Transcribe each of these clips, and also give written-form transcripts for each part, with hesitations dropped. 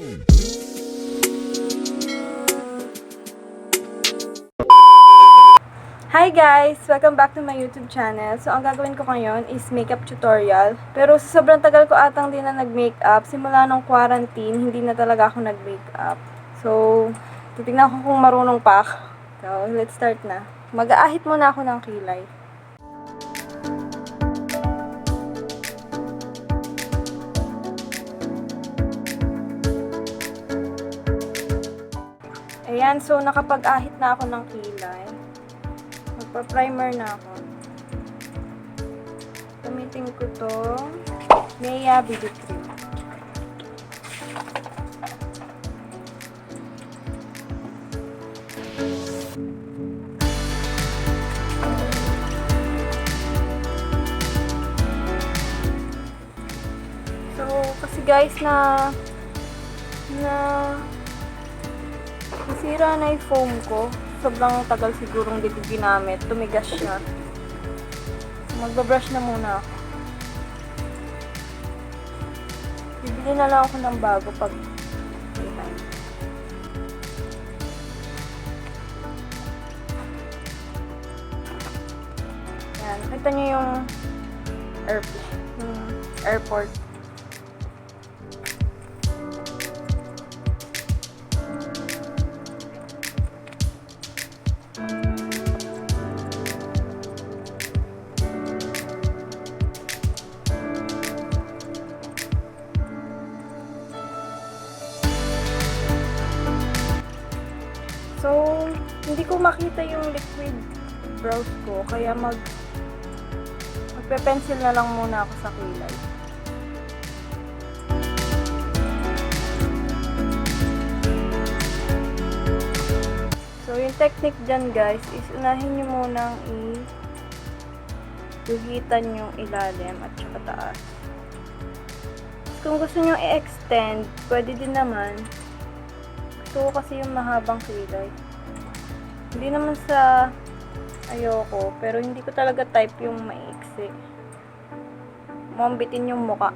Hi guys! Welcome back to my YouTube channel. So, ang gagawin ko ngayon is makeup tutorial. Pero sa sobrang tagal ko atang din na nag-makeup, simula nung quarantine, hindi na talaga ako nag-makeup. So, titignan ko kung marunong pa ako. So, let's start na. Mag-aahit muna ako ng kilay. Ayan, so nakapag-ahit na ako ng kilay. Magpa-primer na ako. Gamitin ko to Meiya BB Cream. So, kasi guys nasira na yung foam ko. Sobrang tagal sigurong dito ginamit. Tumigas siya. Magbabrush na muna ako. Bibili na lang ako ng bago pag may time. Yan. Kita nyo yung airport. So, hindi ko makita yung liquid brows ko, kaya magpe-pencil na lang muna ako sa kilay. So, yung technique dyan guys, is unahin nyo munang i-guhitan yung ilalim at saka taas. Kung gusto nyo i-extend, pwede din naman. Gusto ko kasi yung mahabang kilay. Hindi naman sa ayoko, pero hindi ko talaga type yung maiksi. Mambitin yung muka.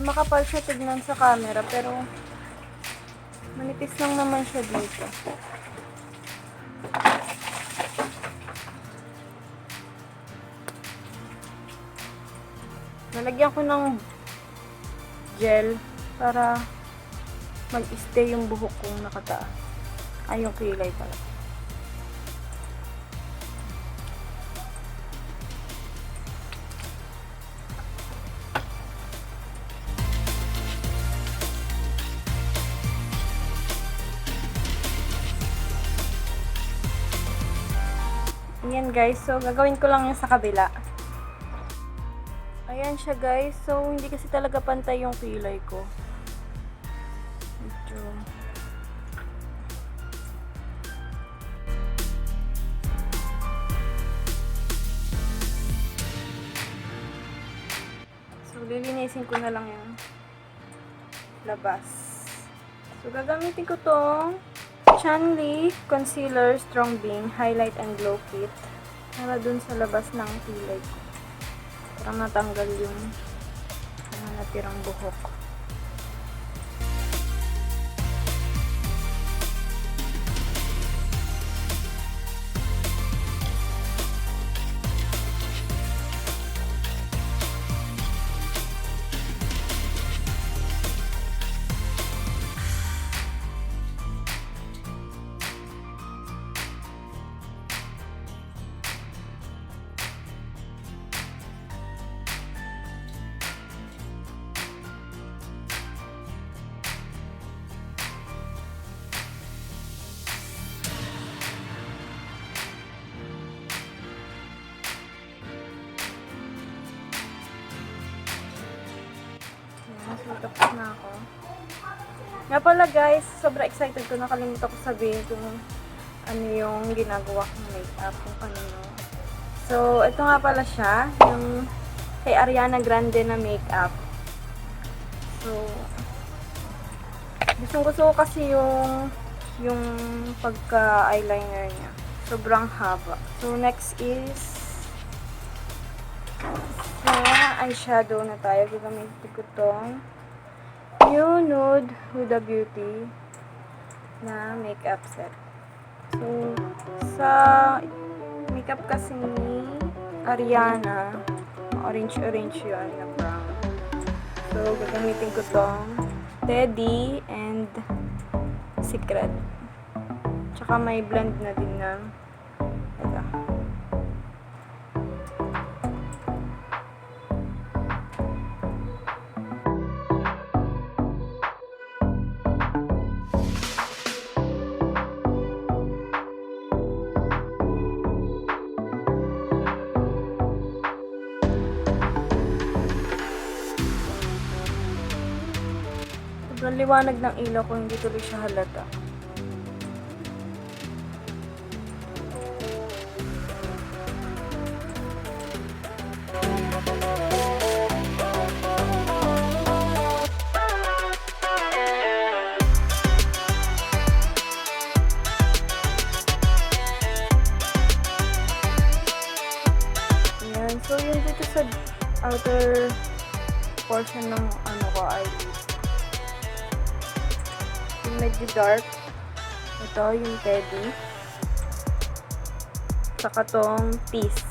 Makapal siya tignan sa camera, pero manipis lang naman siya dito. Nalagyan ko ng gel para mag-stay yung buhok kong nakataas. Ay, yung kilay pala. Ayan guys, so gagawin ko lang yung sa kabila. Ayan siya guys, so hindi kasi talaga pantay yung kilay ko. Medyo so lilinisin ko na lang yung labas. So gagamitin ko tong Chanleevi Concealer Strong Beam Highlight and Glow Kit para dun sa labas ng kilay ko. Para matanggal yung natirang buhok. So, tapos na ako. Nga pala guys, sobra excited ko. Nakalimutan ko sabihin kung ano yung ginagawa kong makeup, kung kanino So, ito nga pala siya, yung kay Ariana Grande na makeup. So, gusto ko kasi yung pagka-eyeliner niya. Sobrang haba. So, next is eyeshadow na tayo. Gagamitin ko tong new Nude Huda Beauty na makeup set. So, sa makeup kasi ni Ariana, orange-orange yun na brown. So, gagamitin ko tong Teddy and Secret. Tsaka may blend na din ng ito. Sobrang liwanag ng ilaw ko, hindi tuloy siya halata. Ayan. So, yung dito sa outer portion ng eyelid. Medyo dark. Ito, yung Teddy. Saka tong Peace.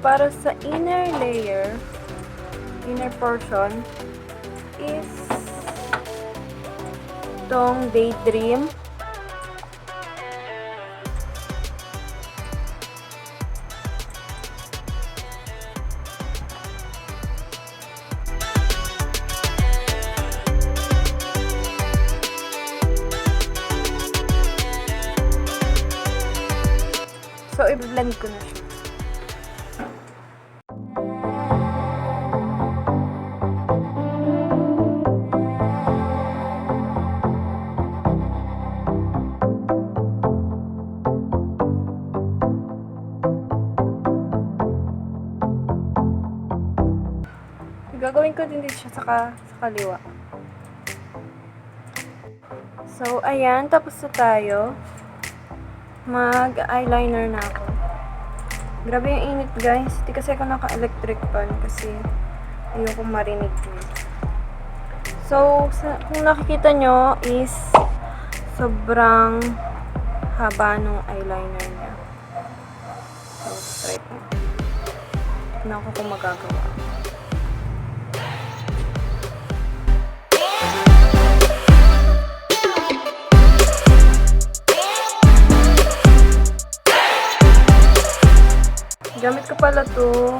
Para sa inner layer, inner portion, is tong Daydream. So, i-blend ko na siya. Gagawin ko din dito siya sa kaliwa. So, ayan. Tapos na tayo. Mag-eyeliner na ako. Grabe yung init, guys. Hindi kasi ako naka-electric pan kasi ayoko marinig yun. So, kung nakikita nyo is sobrang haba nung eyeliner niya. So, try ko. Tignan ko kung magagawa. Gamit ko pala to.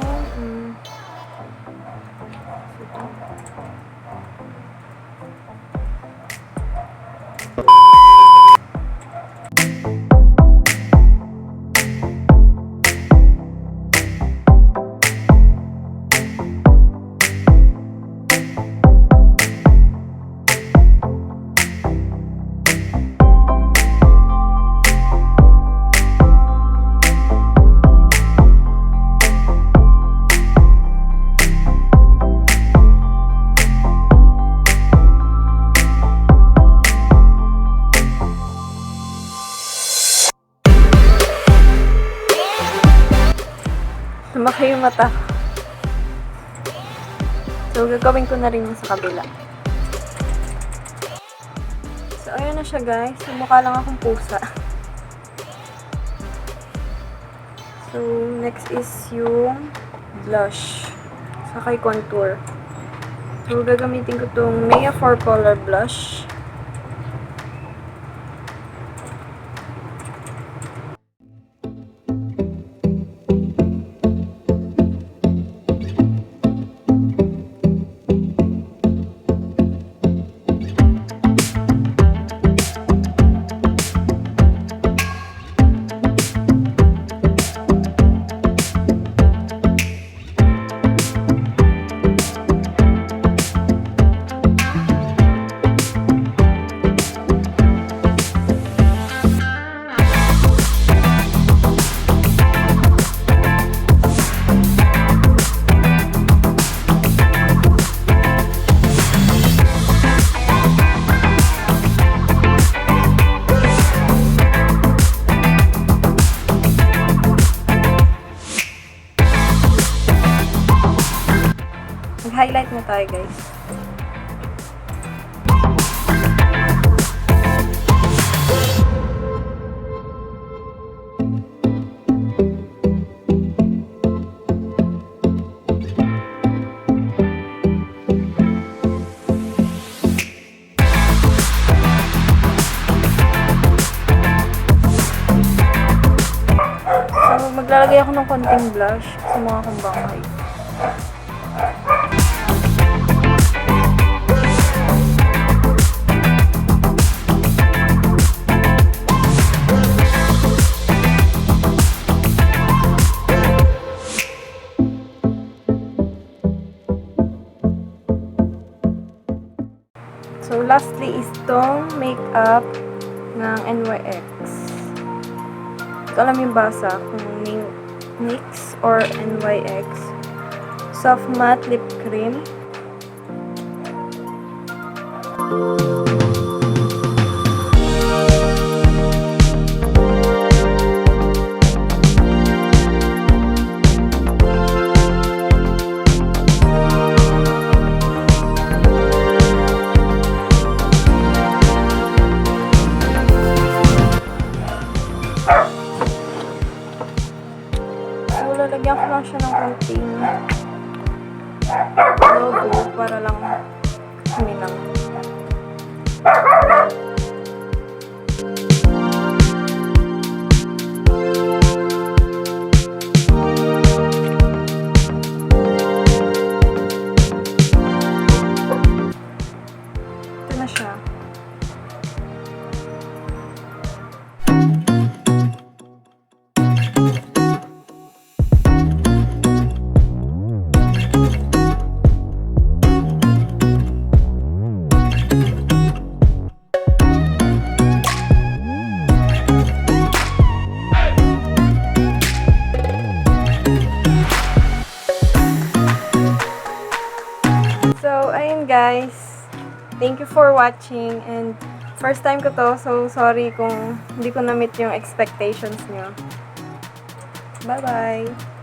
Lumaki yung mata. So, gagawin ko na rin yung sa kabila. So, ayan na siya, guys. Mukha lang akong pusa. So, next is yung blush. Saka yung contour. So, gagamitin ko itong Meiya 4 Color Blush. Highlight na tayo, guys. So, maglalagay ako ng konting blush sa mga kumbangay. So, lastly is itong makeup ng NYX. Ito alam yung basa kung NYX or NYX. Soft Matte Lip Cream. Lalagyan ko lang siya ng konting logo para lang huminang. Ito na siya. So, ayun guys. Thank you for watching and first time ko to, so sorry kung hindi ko na-meet yung expectations nyo. Bye-bye!